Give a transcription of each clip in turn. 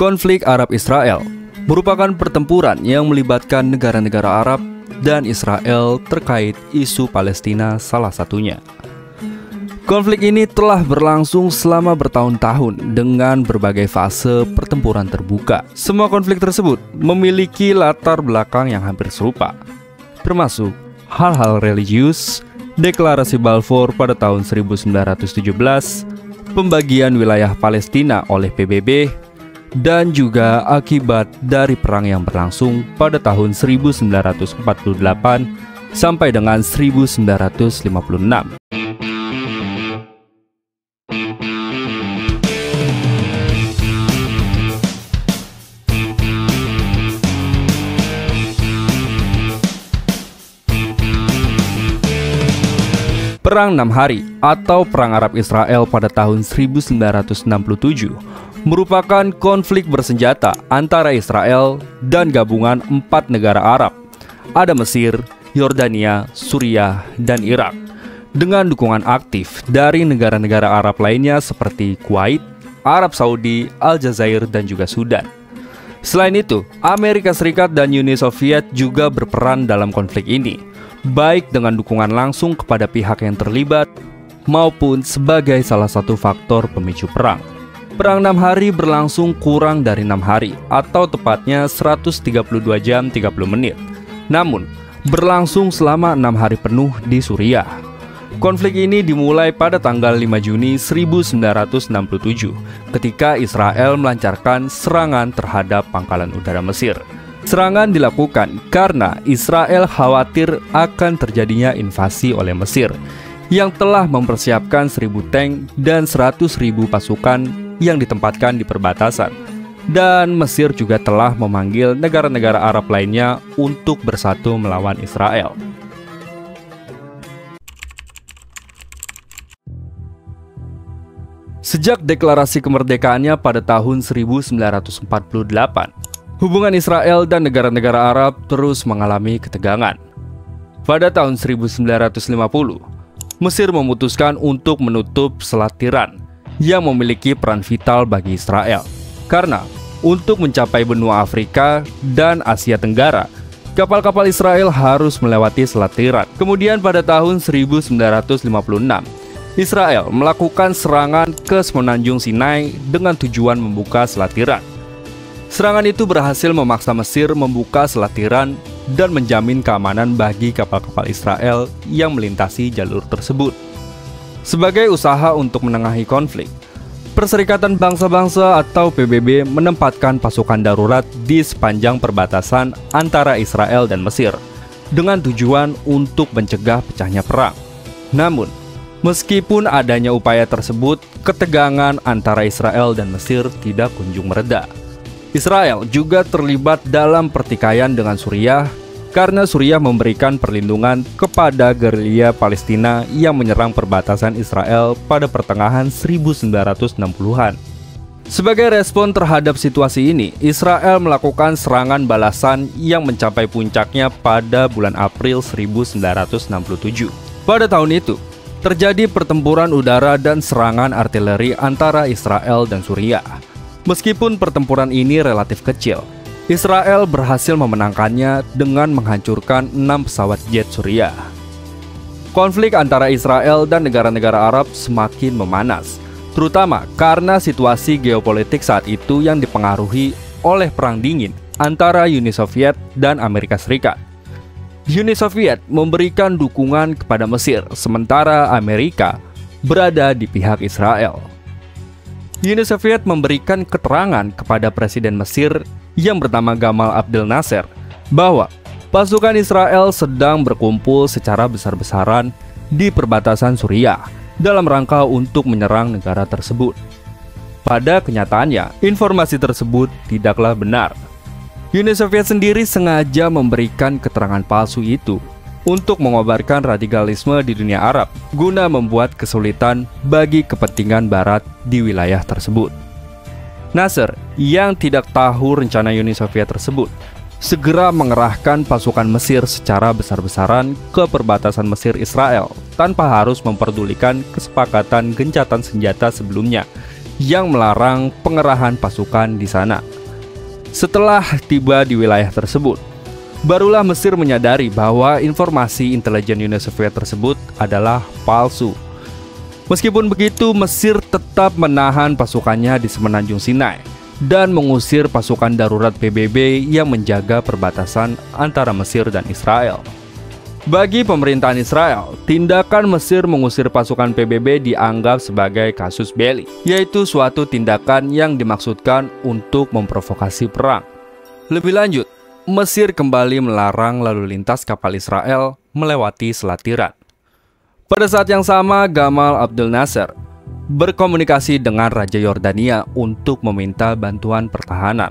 Konflik Arab-Israel merupakan pertempuran yang melibatkan negara-negara Arab dan Israel terkait isu Palestina salah satunya. Konflik ini telah berlangsung selama bertahun-tahun dengan berbagai fase pertempuran terbuka. Semua konflik tersebut memiliki latar belakang yang hampir serupa, termasuk hal-hal religius, deklarasi Balfour pada tahun 1917, pembagian wilayah Palestina oleh PBB, dan juga akibat dari perang yang berlangsung pada tahun 1948 sampai dengan 1956. Perang 6 Hari atau Perang Arab-Israel pada tahun 1967 merupakan konflik bersenjata antara Israel dan gabungan 4 negara Arab. Ada Mesir, Yordania, Suriah, dan Irak, dengan dukungan aktif dari negara-negara Arab lainnya seperti Kuwait, Arab Saudi, Aljazair, dan juga Sudan. Selain itu, Amerika Serikat dan Uni Soviet juga berperan dalam konflik ini, baik dengan dukungan langsung kepada pihak yang terlibat maupun sebagai salah satu faktor pemicu perang. Perang 6 hari berlangsung kurang dari 6 hari atau tepatnya 132 jam 30 menit. Namun, berlangsung selama 6 hari penuh di Suriah. Konflik ini dimulai pada tanggal 5 Juni 1967 ketika Israel melancarkan serangan terhadap pangkalan udara Mesir. Serangan dilakukan karena Israel khawatir akan terjadinya invasi oleh Mesir yang telah mempersiapkan 1.000 tank dan 100.000 pasukan yang ditempatkan di perbatasan. Dan Mesir juga telah memanggil negara-negara Arab lainnya untuk bersatu melawan Israel. Sejak deklarasi kemerdekaannya pada tahun 1948, hubungan Israel dan negara-negara Arab terus mengalami ketegangan. Pada tahun 1950, Mesir memutuskan untuk menutup Selat Tiran yang memiliki peran vital bagi Israel. Karena untuk mencapai benua Afrika dan Asia Tenggara, kapal-kapal Israel harus melewati Selat Tiran. Kemudian pada tahun 1956, Israel melakukan serangan ke semenanjung Sinai dengan tujuan membuka Selat Tiran. Serangan itu berhasil memaksa Mesir membuka Selat Tiran dan menjamin keamanan bagi kapal-kapal Israel yang melintasi jalur tersebut. Sebagai usaha untuk menengahi konflik, Perserikatan Bangsa-Bangsa atau PBB menempatkan pasukan darurat di sepanjang perbatasan antara Israel dan Mesir dengan tujuan untuk mencegah pecahnya perang. Namun, meskipun adanya upaya tersebut, ketegangan antara Israel dan Mesir tidak kunjung mereda. Israel juga terlibat dalam pertikaian dengan Suriah karena Suriah memberikan perlindungan kepada gerilya Palestina yang menyerang perbatasan Israel pada pertengahan 1960-an. Sebagai respon terhadap situasi ini, Israel melakukan serangan balasan yang mencapai puncaknya pada bulan April 1967. Pada tahun itu, terjadi pertempuran udara dan serangan artileri antara Israel dan Suriah. Meskipun pertempuran ini relatif kecil, Israel berhasil memenangkannya dengan menghancurkan 6 pesawat jet Suriah. Konflik antara Israel dan negara-negara Arab semakin memanas, terutama karena situasi geopolitik saat itu yang dipengaruhi oleh Perang Dingin antara Uni Soviet dan Amerika Serikat. Uni Soviet memberikan dukungan kepada Mesir, sementara Amerika berada di pihak Israel. Uni Soviet memberikan keterangan kepada Presiden Mesir yang bernama Gamal Abdel Nasser bahwa pasukan Israel sedang berkumpul secara besar-besaran di perbatasan Suriah dalam rangka untuk menyerang negara tersebut. Pada kenyataannya, informasi tersebut tidaklah benar. Uni Soviet sendiri sengaja memberikan keterangan palsu itu untuk mengobarkan radikalisme di dunia Arab guna membuat kesulitan bagi kepentingan Barat di wilayah tersebut. Nasser yang tidak tahu rencana Uni Soviet tersebut segera mengerahkan pasukan Mesir secara besar-besaran ke perbatasan Mesir-Israel tanpa harus memperdulikan kesepakatan gencatan senjata sebelumnya yang melarang pengerahan pasukan di sana. Setelah tiba di wilayah tersebut, barulah Mesir menyadari bahwa informasi intelijen Uni Soviet tersebut adalah palsu. Meskipun begitu, Mesir tetap menahan pasukannya di Semenanjung Sinai dan mengusir pasukan darurat PBB yang menjaga perbatasan antara Mesir dan Israel. Bagi pemerintahan Israel, tindakan Mesir mengusir pasukan PBB dianggap sebagai kasus belli, yaitu suatu tindakan yang dimaksudkan untuk memprovokasi perang. Lebih lanjut, Mesir kembali melarang lalu lintas kapal Israel melewati Selat Tiran. Pada saat yang sama, Gamal Abdel Nasser berkomunikasi dengan Raja Yordania untuk meminta bantuan pertahanan.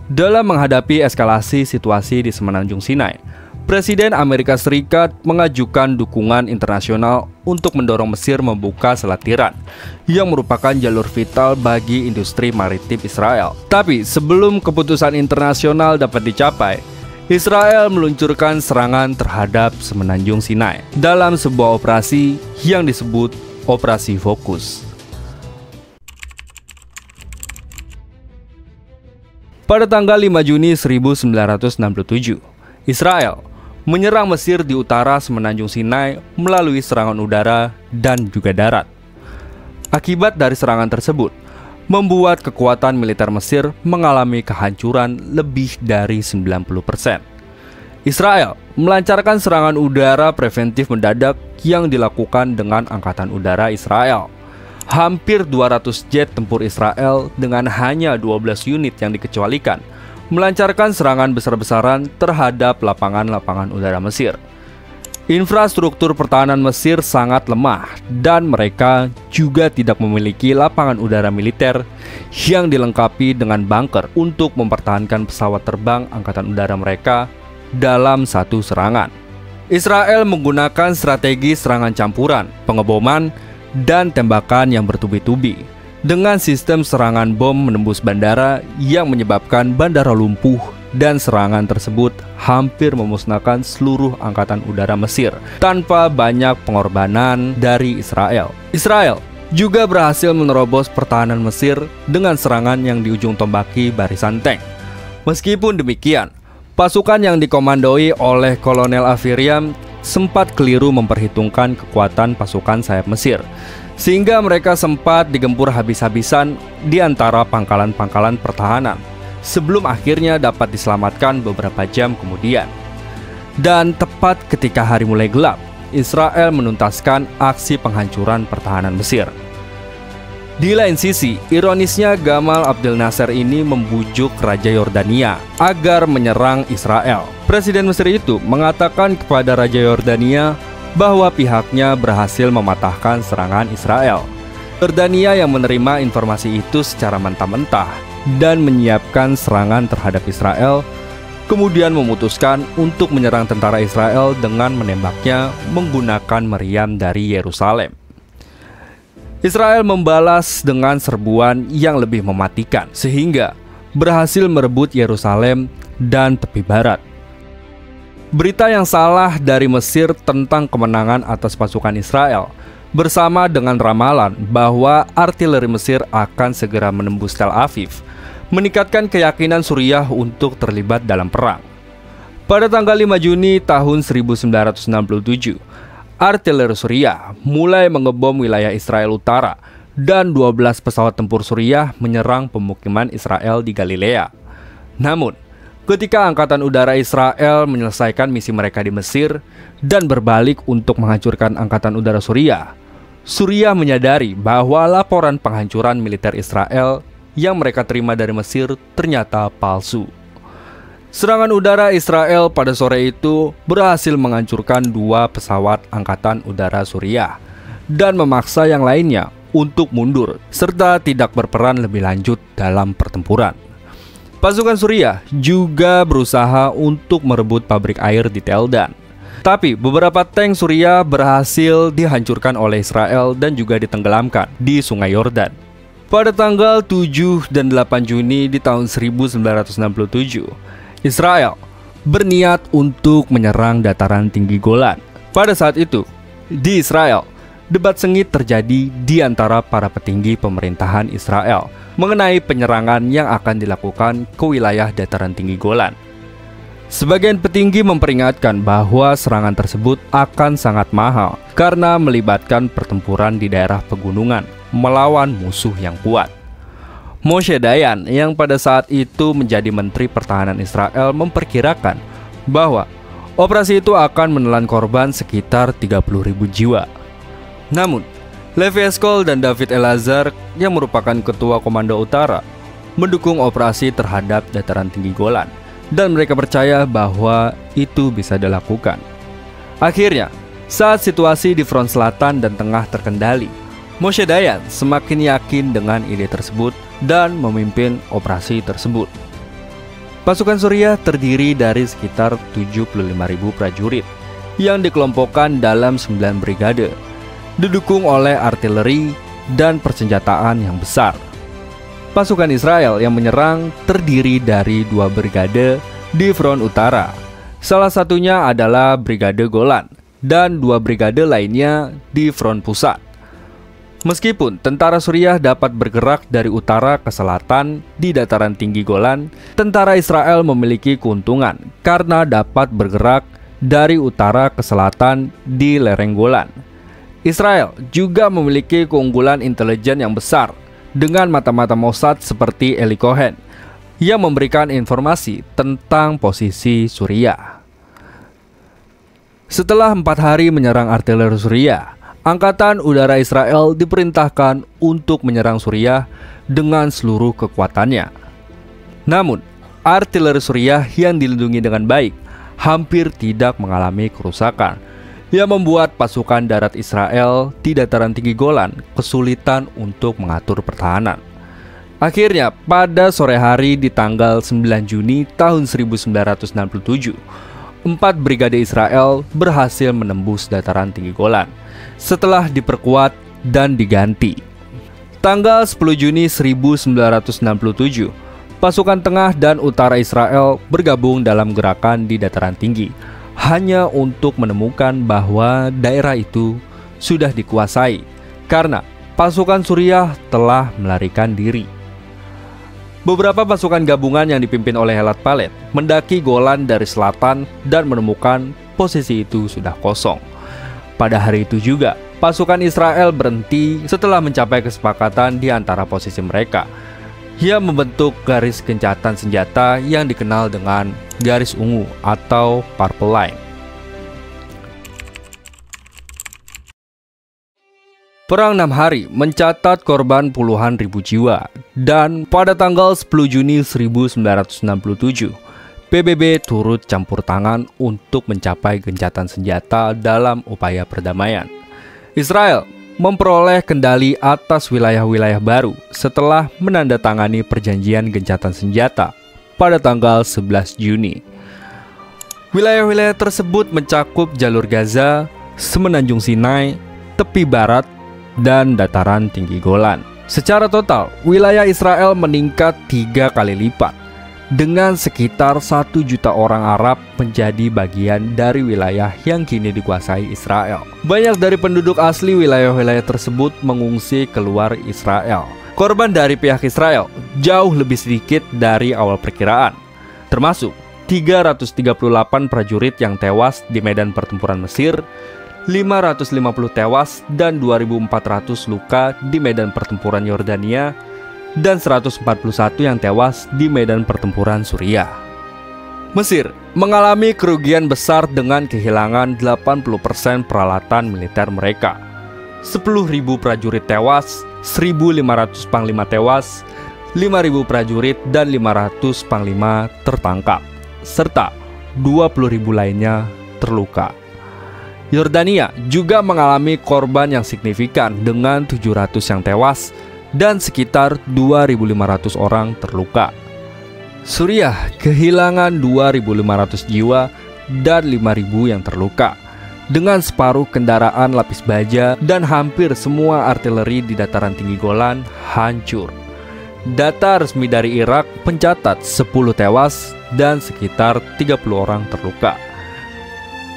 Dalam menghadapi eskalasi situasi di Semenanjung Sinai, Presiden Amerika Serikat mengajukan dukungan internasional untuk mendorong Mesir membuka Selat Tiran, yang merupakan jalur vital bagi industri maritim Israel. Tapi sebelum keputusan internasional dapat dicapai, Israel meluncurkan serangan terhadap Semenanjung Sinai dalam sebuah operasi yang disebut Operasi Fokus. Pada tanggal 5 Juni 1967, Israel menyerang Mesir di utara Semenanjung Sinai melalui serangan udara dan juga darat. Akibat dari serangan tersebut, membuat kekuatan militer Mesir mengalami kehancuran lebih dari 90%. Israel melancarkan serangan udara preventif mendadak yang dilakukan dengan Angkatan Udara Israel. Hampir 200 jet tempur Israel dengan hanya 12 unit yang dikecualikan melancarkan serangan besar-besaran terhadap lapangan-lapangan udara Mesir. Infrastruktur pertahanan Mesir sangat lemah dan mereka juga tidak memiliki lapangan udara militer yang dilengkapi dengan bunker untuk mempertahankan pesawat terbang Angkatan Udara mereka dalam satu serangan. Israel menggunakan strategi serangan campuran, pengeboman, dan tembakan yang bertubi-tubi dengan sistem serangan bom menembus bandara yang menyebabkan bandara lumpuh, dan serangan tersebut hampir memusnahkan seluruh Angkatan Udara Mesir tanpa banyak pengorbanan dari Israel. Israel juga berhasil menerobos pertahanan Mesir dengan serangan yang di ujung tombaki barisan tank. Meskipun demikian, pasukan yang dikomandoi oleh Kolonel Afiriam sempat keliru memperhitungkan kekuatan pasukan sayap Mesir, sehingga mereka sempat digempur habis-habisan di antara pangkalan-pangkalan pertahanan, sebelum akhirnya dapat diselamatkan beberapa jam kemudian. Dan tepat ketika hari mulai gelap, Israel menuntaskan aksi penghancuran pertahanan Mesir. Di lain sisi, ironisnya Gamal Abdel Nasser ini membujuk Raja Yordania agar menyerang Israel. Presiden Mesir itu mengatakan kepada Raja Yordania bahwa pihaknya berhasil mematahkan serangan Israel. Yordania yang menerima informasi itu secara mentah-mentah dan menyiapkan serangan terhadap Israel, kemudian memutuskan untuk menyerang tentara Israel dengan menembaknya menggunakan meriam dari Yerusalem. Israel membalas dengan serbuan yang lebih mematikan, sehingga berhasil merebut Yerusalem dan tepi barat. Berita yang salah dari Mesir tentang kemenangan atas pasukan Israel, bersama dengan ramalan bahwa artileri Mesir akan segera menembus Tel Aviv, meningkatkan keyakinan Suriah untuk terlibat dalam perang. Pada tanggal 5 Juni tahun 1967, artileri Suriah mulai mengebom wilayah Israel Utara dan 12 pesawat tempur Suriah menyerang pemukiman Israel di Galilea. Namun, ketika Angkatan Udara Israel menyelesaikan misi mereka di Mesir dan berbalik untuk menghancurkan Angkatan Udara Suriah, Suriah menyadari bahwa laporan penghancuran militer Israel yang mereka terima dari Mesir ternyata palsu. Serangan udara Israel pada sore itu berhasil menghancurkan 2 pesawat Angkatan Udara Suriah dan memaksa yang lainnya untuk mundur serta tidak berperan lebih lanjut dalam pertempuran. Pasukan Suriah juga berusaha untuk merebut pabrik air di Tel Dan. Tapi beberapa tank Suriah berhasil dihancurkan oleh Israel dan juga ditenggelamkan di Sungai Yordan. Pada tanggal 7 dan 8 Juni di tahun 1967, Israel berniat untuk menyerang dataran tinggi Golan. Pada saat itu, di Israel, debat sengit terjadi di antara para petinggi pemerintahan Israel mengenai penyerangan yang akan dilakukan ke wilayah dataran tinggi Golan. Sebagian petinggi memperingatkan bahwa serangan tersebut akan sangat mahal karena melibatkan pertempuran di daerah pegunungan melawan musuh yang kuat. Moshe Dayan yang pada saat itu menjadi Menteri Pertahanan Israel memperkirakan bahwa operasi itu akan menelan korban sekitar 30.000 jiwa. Namun, Levi Eshkol dan David Elazar yang merupakan Ketua Komando Utara mendukung operasi terhadap dataran tinggi Golan, dan mereka percaya bahwa itu bisa dilakukan. Akhirnya, saat situasi di front selatan dan tengah terkendali, Moshe Dayan semakin yakin dengan ide tersebut dan memimpin operasi tersebut. Pasukan Suriah terdiri dari sekitar 75.000 prajurit yang dikelompokkan dalam 9 brigade, didukung oleh artileri dan persenjataan yang besar. Pasukan Israel yang menyerang terdiri dari 2 brigade di front utara. Salah satunya adalah Brigade Golan dan 2 brigade lainnya di front pusat. Meskipun tentara Suriah dapat bergerak dari utara ke selatan di dataran tinggi Golan, tentara Israel memiliki keuntungan karena dapat bergerak dari utara ke selatan di lereng Golan. Israel juga memiliki keunggulan intelijen yang besar dengan mata-mata Mossad seperti Eli Cohen yang memberikan informasi tentang posisi Suriah. Setelah 4 hari menyerang artileri Suriah, Angkatan Udara Israel diperintahkan untuk menyerang Suriah dengan seluruh kekuatannya. Namun, artileri Suriah yang dilindungi dengan baik hampir tidak mengalami kerusakan, yang membuat pasukan darat Israel di dataran tinggi Golan kesulitan untuk mengatur pertahanan. Akhirnya, pada sore hari di tanggal 9 Juni tahun 1967, 4 brigade Israel berhasil menembus dataran tinggi Golan setelah diperkuat dan diganti. Tanggal 10 Juni 1967, pasukan tengah dan utara Israel bergabung dalam gerakan di dataran tinggi, hanya untuk menemukan bahwa daerah itu sudah dikuasai karena pasukan Suriah telah melarikan diri. Beberapa pasukan gabungan yang dipimpin oleh Helat Palet mendaki Golan dari selatan dan menemukan posisi itu sudah kosong. Pada hari itu juga, pasukan Israel berhenti setelah mencapai kesepakatan di antara posisi mereka, yang membentuk garis gencatan senjata yang dikenal dengan garis ungu atau Purple Line. Perang 6 hari mencatat korban puluhan ribu jiwa, dan pada tanggal 10 Juni 1967, PBB turut campur tangan untuk mencapai gencatan senjata dalam upaya perdamaian. Israel memperoleh kendali atas wilayah-wilayah baru setelah menandatangani perjanjian gencatan senjata pada tanggal 11 Juni. Wilayah-wilayah tersebut mencakup jalur Gaza, Semenanjung Sinai, tepi barat, dan dataran tinggi Golan. Secara total, wilayah Israel meningkat 3 kali lipat, dengan sekitar 1 juta orang Arab menjadi bagian dari wilayah yang kini dikuasai Israel. Banyak dari penduduk asli wilayah-wilayah tersebut mengungsi keluar Israel. Korban dari pihak Israel jauh lebih sedikit dari awal perkiraan, termasuk 338 prajurit yang tewas di medan pertempuran Mesir, 550 tewas dan 2.400 luka di medan pertempuran Yordania, dan 141 yang tewas di medan pertempuran Suriah. Mesir mengalami kerugian besar dengan kehilangan 80% peralatan militer mereka. 10.000 prajurit tewas, 1.500 panglima tewas, 5.000 prajurit dan 500 panglima tertangkap, serta 20.000 lainnya terluka. Yordania juga mengalami korban yang signifikan dengan 700 yang tewas dan sekitar 2.500 orang terluka. Suriah kehilangan 2.500 jiwa dan 5.000 yang terluka, dengan separuh kendaraan lapis baja dan hampir semua artileri di dataran tinggi Golan hancur. Data resmi dari Irak mencatat 10 tewas dan sekitar 30 orang terluka.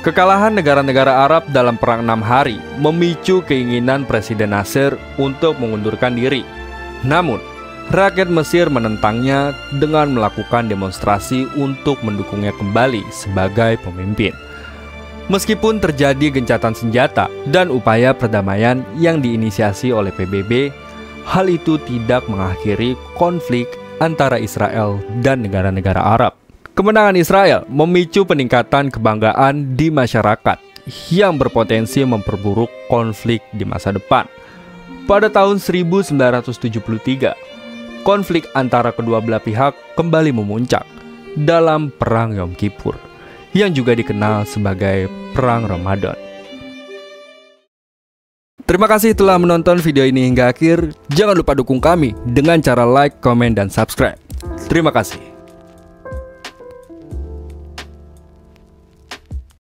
Kekalahan negara-negara Arab dalam Perang 6 Hari memicu keinginan Presiden Nasser untuk mengundurkan diri. Namun, rakyat Mesir menentangnya dengan melakukan demonstrasi untuk mendukungnya kembali sebagai pemimpin. Meskipun terjadi gencatan senjata dan upaya perdamaian yang diinisiasi oleh PBB, hal itu tidak mengakhiri konflik antara Israel dan negara-negara Arab. Kemenangan Israel memicu peningkatan kebanggaan di masyarakat yang berpotensi memperburuk konflik di masa depan. Pada tahun 1973, konflik antara kedua belah pihak kembali memuncak dalam Perang Yom Kippur, yang juga dikenal sebagai Perang Ramadan. Terima kasih telah menonton video ini hingga akhir. Jangan lupa dukung kami dengan cara like, komen, dan subscribe. Terima kasih.